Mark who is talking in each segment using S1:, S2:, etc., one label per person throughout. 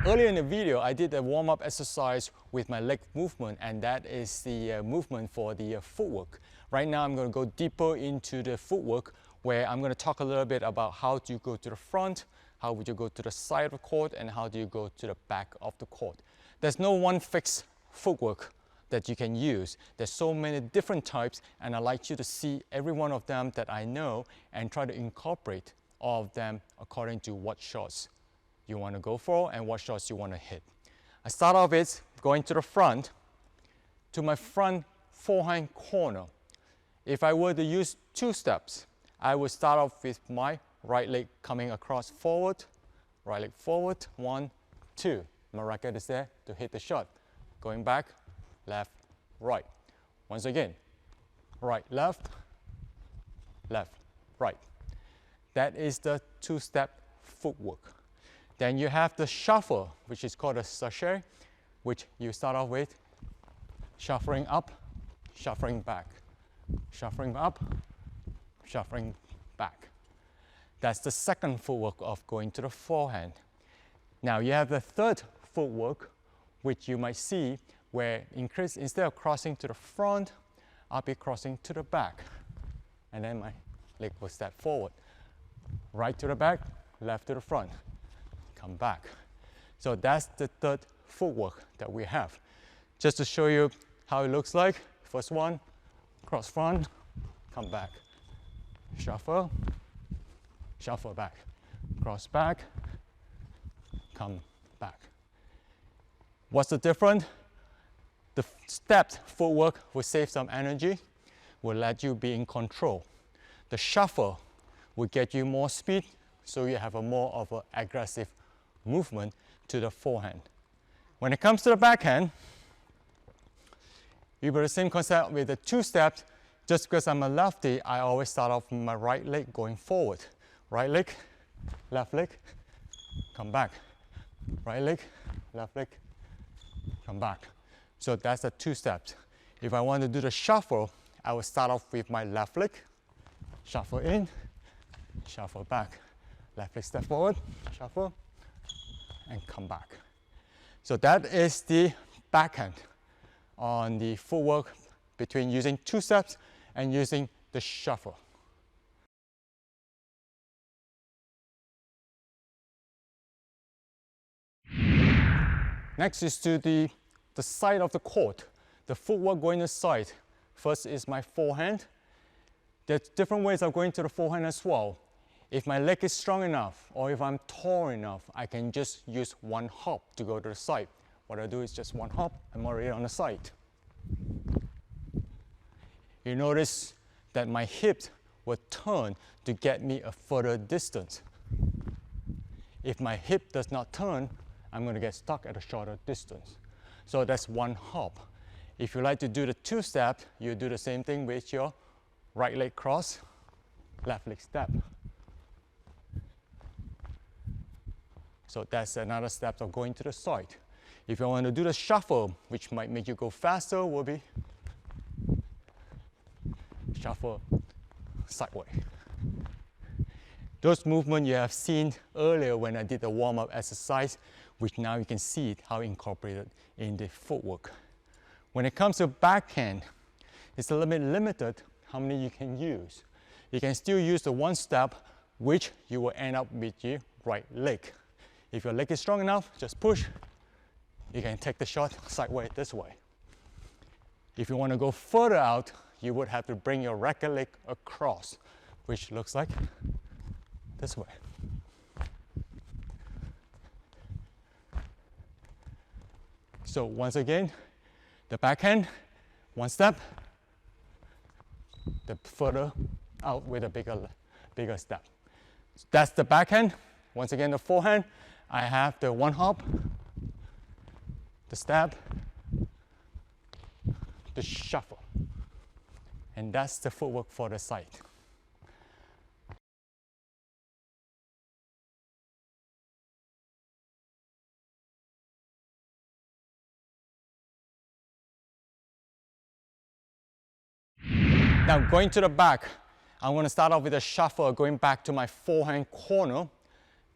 S1: Earlier in the video, I did a warm-up exercise with my leg movement, and that is the movement for the footwork. Right now, I'm going to go deeper into the footwork, where I'm going to talk a little bit about how do you go to the front, how would you go to the side of the court, and how do you go to the back of the court. There's no one fixed footwork that you can use. There's so many different types, and I'd like you to see every one of them that I know and try to incorporate all of them according to what shots you want to go for and what shots you want to hit. I start off with going to the front, to my front forehand corner. If I were to use 2 steps, I would start off with my right leg coming across forward, right leg forward, 1, 2. My racket is there to hit the shot. Going back, left, right. Once again, right, left, right. That is the 2-step footwork. Then you have the shuffle, which is called a sachet, which you start off with shuffling up, shuffling back, shuffling up, shuffling back. That's the second footwork of going to the forehand. Now you have the third footwork, which you might see where instead of crossing to the front, I'll be crossing to the back. And then my leg will step forward. Right to the back, left to the front. Come back. So that's the third footwork that we have. Just to show you how it looks like. First one, cross front, come back. Shuffle, shuffle back. Cross back, come back. What's the difference? The stepped footwork will save some energy, will let you be in control. The shuffle will get you more speed, so you have a more of an aggressive movement to the forehand. When it comes to the backhand, you do the same concept with the 2 steps. Just because I'm a lefty, I always start off with my right leg going forward. Right leg, left leg, come back. Right leg, left leg, come back. So that's the 2 steps. If I want to do the shuffle, I will start off with my left leg, shuffle in, shuffle back. Left leg step forward, shuffle, and come back. So that is the backhand on the footwork between using 2 steps and using the shuffle. Next is to the side of the court. The footwork going to the side. First is my forehand. There's different ways of going to the forehand as well. If my leg is strong enough, or if I'm tall enough, I can just use 1 hop to go to the side. What I do is just 1 hop, I'm already on the side. You notice that my hips will turn to get me a further distance. If my hip does not turn, I'm going to get stuck at a shorter distance. So that's 1 hop. If you like to do the 2 steps, you do the same thing with your right leg cross, left leg step. So that's another step of going to the side. If you want to do the shuffle, which might make you go faster, will be shuffle sideways. Those movements you have seen earlier when I did the warm-up exercise, which now you can see how incorporated in the footwork. When it comes to backhand, it's a little bit limited how many you can use. You can still use the 1 step, which you will end up with your right leg. If your leg is strong enough, just push. You can take the shot sideways this way. If you want to go further out, you would have to bring your racket leg across, which looks like this way. So once again, the backhand, 1 step, the further out with a bigger step. So that's the backhand. Once again, the forehand, I have the 1 hop, the step, the shuffle. And that's the footwork for the side. Now going to the back, I'm going to start off with a shuffle going back to my forehand corner.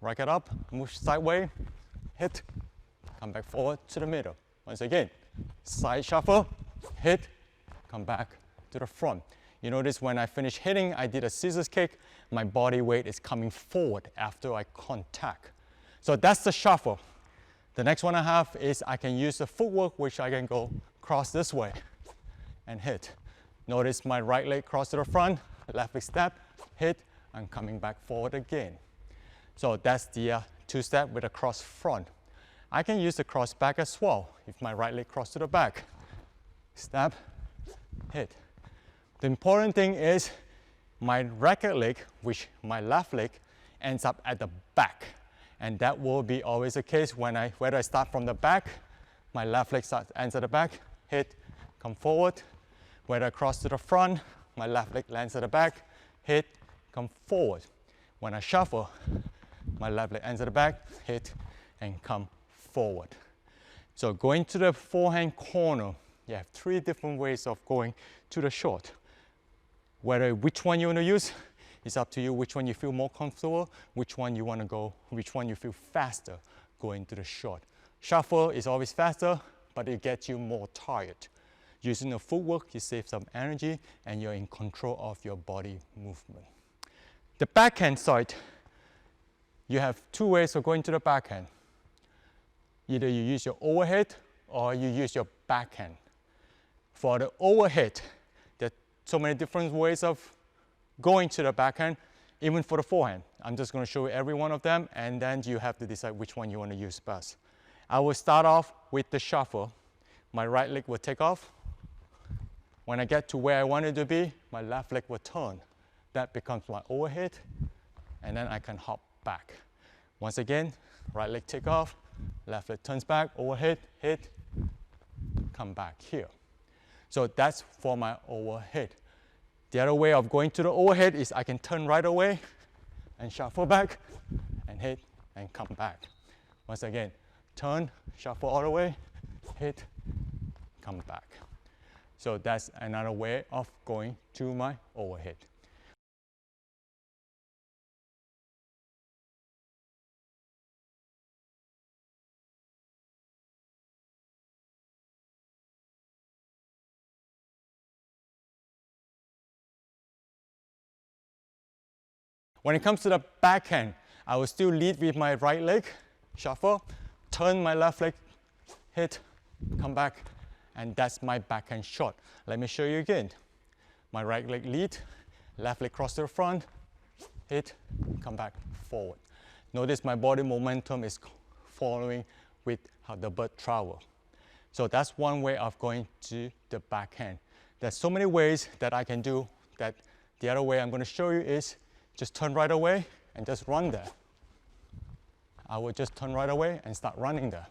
S1: Rack it up, move sideways, hit, come back forward to the middle. Once again, side shuffle, hit, come back to the front. You notice when I finish hitting, I did a scissors kick, my body weight is coming forward after I contact. So that's the shuffle. The next one I have is I can use the footwork, which I can go cross this way and hit. Notice my right leg cross to the front, left leg step, hit, I'm coming back forward again. So that's the two-step with a cross front. I can use the cross back as well. If my right leg cross to the back, step, hit. The important thing is my racket leg, which my left leg, ends up at the back. And that will be always the case whether I start from the back, my left leg ends at the back, hit, come forward. Whether I cross to the front, my left leg lands at the back, hit, come forward. When I shuffle, my left leg ends at the back, hit, and come forward. So going to the forehand corner, you have 3 different ways of going to the short. Which one you want to use, it's up to you, which one you feel more comfortable, which one you want to go, which one you feel faster going to the short. Shuffle is always faster, but it gets you more tired. Using the footwork, you save some energy and you're in control of your body movement. The backhand side, you have 2 ways of going to the backhand. Either you use your overhead or you use your backhand. For the overhead, there are so many different ways of going to the backhand, even for the forehand. I'm just going to show you every one of them, and then you have to decide which one you want to use best. I will start off with the shuffle. My right leg will take off. When I get to where I want it to be, my left leg will turn. That becomes my overhead, and then I can hop back. Once again, right leg take off, left leg turns back, overhead, hit, come back here. So that's for my overhead. The other way of going to the overhead is I can turn right away and shuffle back and hit and come back. Once again, turn, shuffle all the way, hit, come back. So that's another way of going to my overhead. When it comes to the backhand, I will still lead with my right leg, shuffle, turn my left leg, hit, come back, and that's my backhand shot. Let me show you again. My right leg lead, left leg cross to the front, hit, come back, forward. Notice my body momentum is following with how the bird travels. So that's one way of going to the backhand. There's so many ways that I can do that. The other way I'm going to show you is just turn right away and just run there. I will just turn right away and start running there.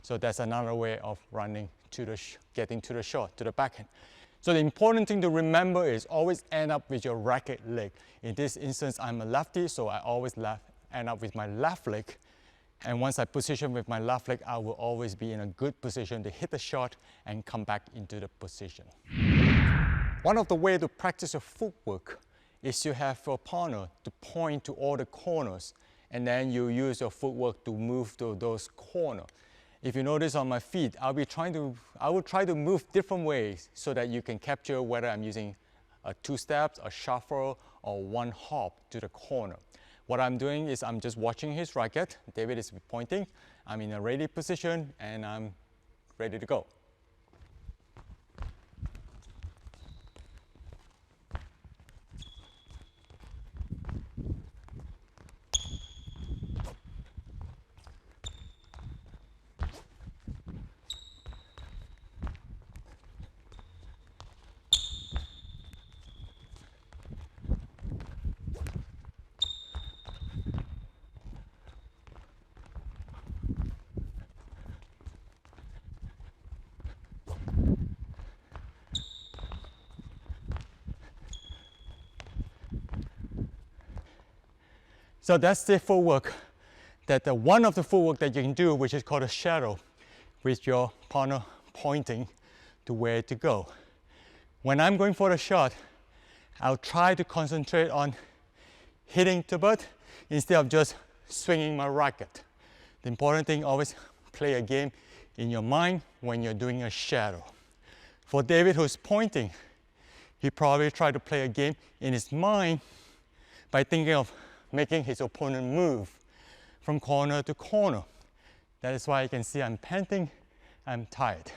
S1: So that's another way of running to the getting to the shot, to the backhand. So the important thing to remember is always end up with your racket leg. In this instance, I'm a lefty, so I always end up with my left leg. And once I position with my left leg, I will always be in a good position to hit the shot and come back into the position. One of the ways to practice your footwork is to have your partner to point to all the corners, and then you use your footwork to move to those corners. If you notice on my feet, I will try to move different ways so that you can capture whether I'm using a 2 steps, a shuffle, or 1 hop to the corner. What I'm doing is I'm just watching his racket. David is pointing. I'm in a ready position and I'm ready to go. So that's the footwork, one of the footwork that you can do, which is called a shuttle, with your partner pointing to where to go. When I'm going for the shot, I'll try to concentrate on hitting the bird instead of just swinging my racket. The important thing, always play a game in your mind when you're doing a shuttle. For David, who's pointing, he probably tried to play a game in his mind by thinking of making his opponent move from corner to corner. That is why you can see I'm panting, I'm tired.